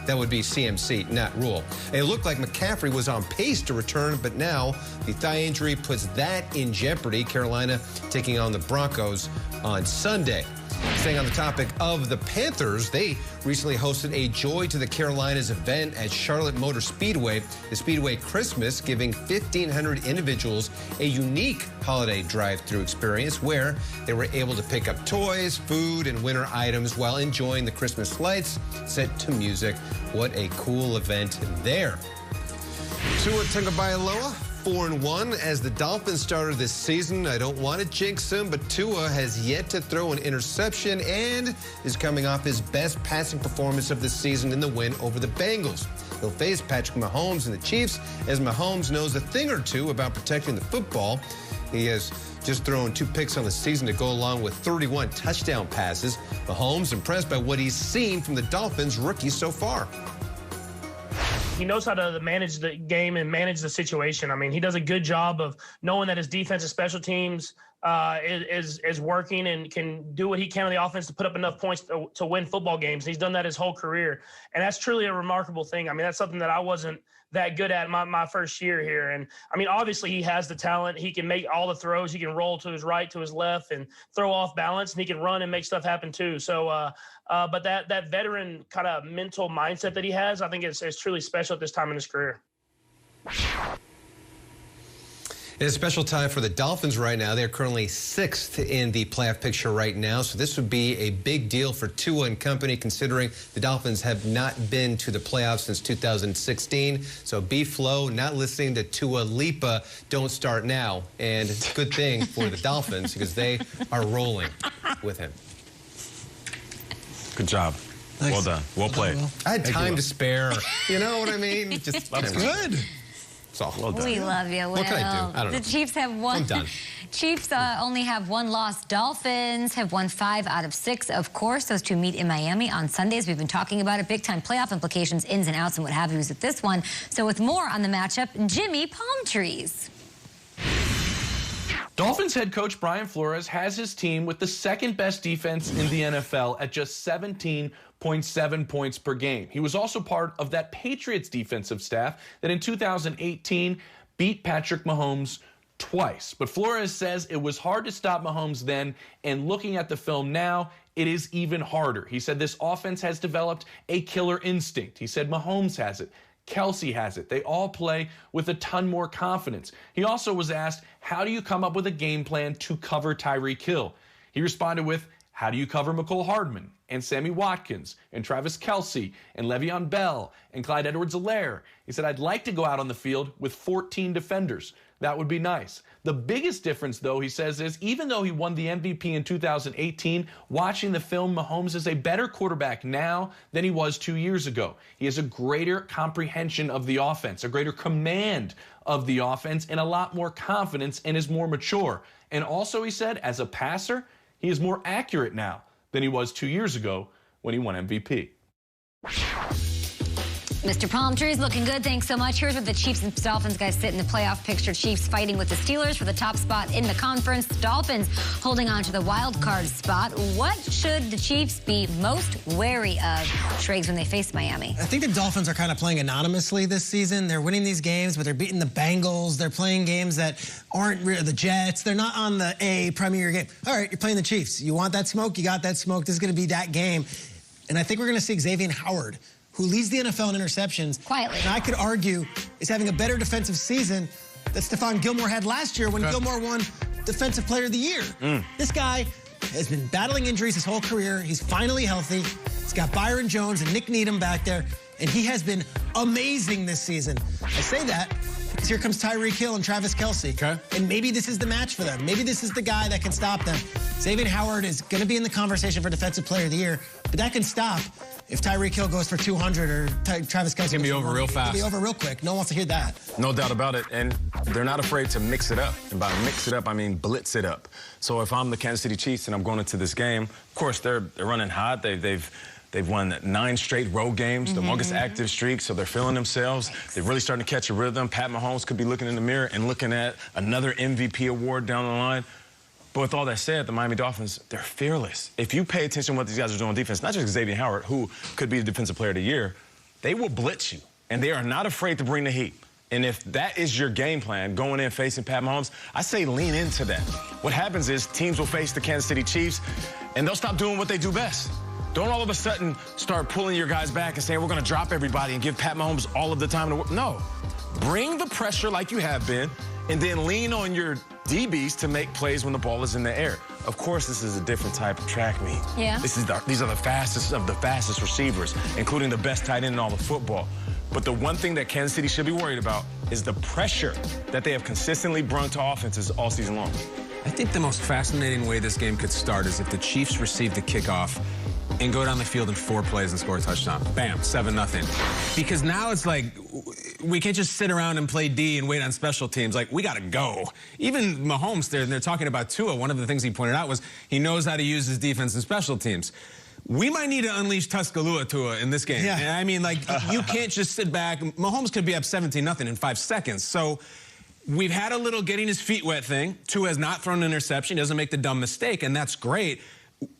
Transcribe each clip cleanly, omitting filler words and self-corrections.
That would be CMC, not Rule. It looked like McCaffrey was on pace to return, but now the thigh injury puts that in jeopardy. Carolina taking on the Broncos on Sunday. Staying on the topic of the Panthers, they recently hosted a Joy to the Carolinas event at Charlotte Motor Speedway, the Speedway Christmas, giving 1,500 individuals a unique holiday drive-through experience where they were able to pick up toys, food, and winter items while enjoying the Christmas lights set to music. What a cool event there. Tua Tagovailoa, 4-1 as the Dolphins started this season. I don't want to jinx him, but Tua has yet to throw an interception and is coming off his best passing performance of the season in the win over the Bengals. He'll face Patrick Mahomes and the Chiefs, as Mahomes knows a thing or two about protecting the football. He has just thrown 2 picks on the season to go along with 31 touchdown passes. Mahomes impressed by what he's seen from the Dolphins rookies so far. He knows how to manage the game and manage the situation. I mean, he does a good job of knowing that his defensive special teams is working and can do what he can on the offense to put up enough points to win football games. He's done that his whole career, and that's truly a remarkable thing. I mean, that's something that I wasn't that good at my first year here. And I mean, obviously he has the talent. He can make all the throws. He can roll to his right, to his left, and throw off balance, and he can run and make stuff happen too. So, but that veteran kind of mental mindset that he has, I think it's truly special at this time in his career. It's a special time for the Dolphins right now. They're currently 6th in the playoff picture right now, so this would be a big deal for Tua and company, considering the Dolphins have not been to the playoffs since 2016. So B-Flow, not listening to Tua Lipa, don't start now. And it's a good thing for the Dolphins because they are rolling with him. Good job. Nice. Well done. Well played. I had time to spare. You know what I mean? Just That's good. So, well done. We love you, Will. What can I do? I don't know. The Chiefs have one. I'm done. Chiefs only have 1 loss. Dolphins have won 5 out of 6. Of course, those two meet in Miami on Sundays. We've been talking about it. Big-time playoff implications, ins and outs, and what have you is at this one. So with more on the matchup, Jimmy Palmtrees. Dolphins head coach Brian Flores has his team with the 2nd best defense in the NFL at just 17.7 points per game. He was also part of that Patriots defensive staff that in 2018 beat Patrick Mahomes twice. But Flores says it was hard to stop Mahomes then, and looking at the film now, it is even harder. He said this offense has developed a killer instinct. He said Mahomes has it. Kelsey has it. They all play with a ton more confidence. He also was asked, how do you come up with a game plan to cover Tyreek Hill? He responded with, how do you cover McCole Hardman and Sammy Watkins and Travis Kelsey and Le'Veon Bell and Clyde Edwards-Helaire? He said, I'd like to go out on the field with 14 defenders. That would be nice. The biggest difference, though, he says, is even though he won the MVP in 2018, watching the film, Mahomes is a better quarterback now than he was 2 years ago. He has a greater comprehension of the offense, a greater command of the offense, and a lot more confidence and is more mature. And also, he said, as a passer, he is more accurate now than he was 2 years ago when he won MVP. Mr. Palmtrees looking good. Thanks so much. Here's where the Chiefs and Dolphins guys sit in the playoff picture. Chiefs fighting with the Steelers for the top spot in the conference. Dolphins holding on to the wild card spot. What should the Chiefs be most wary of, Schrags, when they face Miami? I think the Dolphins are kind of playing anonymously this season. They're winning these games, but they're beating the Bengals. They're playing games that aren't the Jets. They're not on the A premier game. All right, you're playing the Chiefs. You want that smoke? You got that smoke. This is going to be that game. And I think we're going to see Xavier Howard, who leads the NFL in interceptions. Quietly. And I could argue is having a better defensive season that Stephon Gilmore had last year when Gilmore won Defensive Player of the Year. This guy has been battling injuries his whole career. He's finally healthy. He's got Byron Jones and Nick Needham back there, and he has been amazing this season. I say that because here comes Tyreek Hill and Travis Kelsey. Okay. And maybe this is the match for them. Maybe this is the guy that can stop them. Xavier Howard is going to be in the conversation for Defensive Player of the Year, but that can stop if Tyreek Hill goes for 200 or Travis Kelsey. It's going to be over real fast. It's going to be over real quick. No one wants to hear that. No doubt about it. And they're not afraid to mix it up. And by mix it up, I mean blitz it up. So if I'm the Kansas City Chiefs and I'm going into this game, of course, they're running hot. They've won 9 straight road games, the longest active streak, so they're feeling themselves. They're really starting to catch a rhythm. Pat Mahomes could be looking in the mirror and looking at another MVP award down the line. But with all that said, the Miami Dolphins, they're fearless. If you pay attention to what these guys are doing on defense, not just Xavier Howard, who could be the Defensive Player of the Year, they will blitz you, and they are not afraid to bring the heat. And if that is your game plan, going in facing Pat Mahomes, I say lean into that. What happens is teams will face the Kansas City Chiefs, and they'll stop doing what they do best. Don't all of a sudden start pulling your guys back and saying, we're going to drop everybody and give Pat Mahomes all of the time to work. No. Bring the pressure like you have been, and then lean on your DBs to make plays when the ball is in the air. Of course, this is a different type of track meet. Yeah. These are the fastest of the fastest receivers, including the best tight end in all of football. But the one thing that Kansas City should be worried about is the pressure that they have consistently brought to offenses all season long. I think the most fascinating way this game could start is if the Chiefs receive the kickoff and go down the field in 4 plays and score a touchdown. Bam, 7-0. Because now it's like, we can't just sit around and play D and wait on special teams. Like, we got to go. Even Mahomes, they're talking about Tua. One of the things he pointed out was he knows how to use his defense and special teams. We might need to unleash Tuscaloosa Tua in this game. Yeah. And I mean, like, you can't just sit back. Mahomes could be up 17-0 in 5 seconds. So we've had a little getting his feet wet thing. Tua has not thrown an interception. He doesn't make the dumb mistake, and that's great.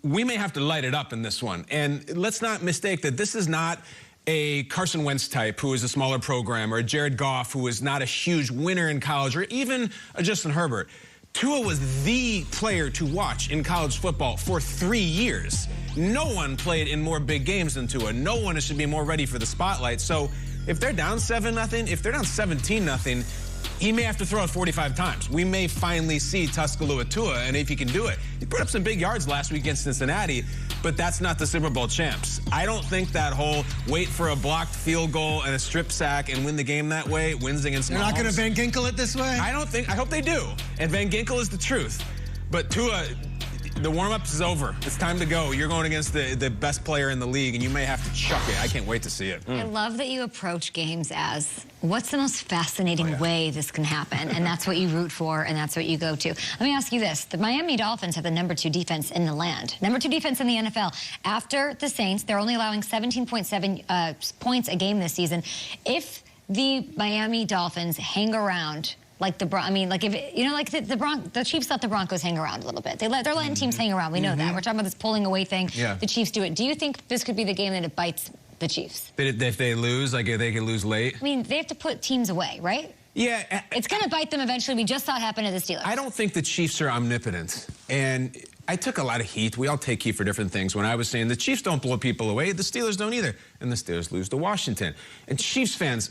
We may have to light it up in this one. And let's not mistake that this is not a Carson Wentz type who is a smaller program, or a Jared Goff who is not a huge winner in college, or even a Justin Herbert. Tua was the player to watch in college football for 3 years. No one played in more big games than Tua. No one should be more ready for the spotlight. So if they're down 7-0, if they're down 17-0, he may have to throw it 45 times. We may finally see Tuscaloosa Tua, and if he can do it. He put up some big yards last week against Cincinnati, but that's not the Super Bowl champs. I don't think that whole wait for a blocked field goal and a strip sack and win the game that way wins against Mahomes. They're not going to Van Ginkel it this way? I hope they do. And Van Ginkel is the truth. But Tua, the warm-up is over. It's time to go. You're going against the best player in the league, and you may have to chuck it. I can't wait to see it. I love that you approach games as, what's the most fascinating way this can happen? And that's what you root for, and that's what you go to. Let me ask you this. The Miami Dolphins have the #2 defense in the land. #2 defense in the NFL. After the Saints, they're only allowing 17.7 points a game this season. If the Miami Dolphins hang around like the the Chiefs let the Broncos hang around a little bit. They're letting teams hang around. We know that. We're talking about this pulling away thing. Yeah. The Chiefs do it. Do you think this could be the game that it bites the Chiefs? If they lose, like if they can lose late? I mean, they have to put teams away, right? Yeah. It's going to bite them eventually. We just saw it happen to the Steelers. I don't think the Chiefs are omnipotent. And I took a lot of heat. We all take heat for different things. When I was saying the Chiefs don't blow people away, the Steelers don't either. And the Steelers lose to Washington. And Chiefs fans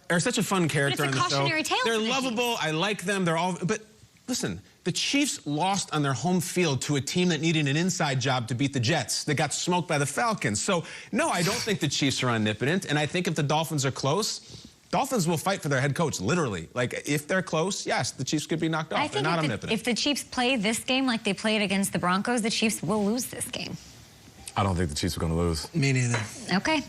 are such a fun character on the show. It's a cautionary tale. They're lovable. I like them. They're all... But listen, the Chiefs lost on their home field to a team that needed an inside job to beat the Jets. They got smoked by the Falcons. So, no, I don't think the Chiefs are omnipotent. And I think if the Dolphins are close... Dolphins will fight for their head coach, literally. Like, if they're close, yes, the Chiefs could be knocked off. They're not omnipotent. If the Chiefs play this game like they played against the Broncos, the Chiefs will lose this game. I don't think the Chiefs are going to lose. Me neither. Okay.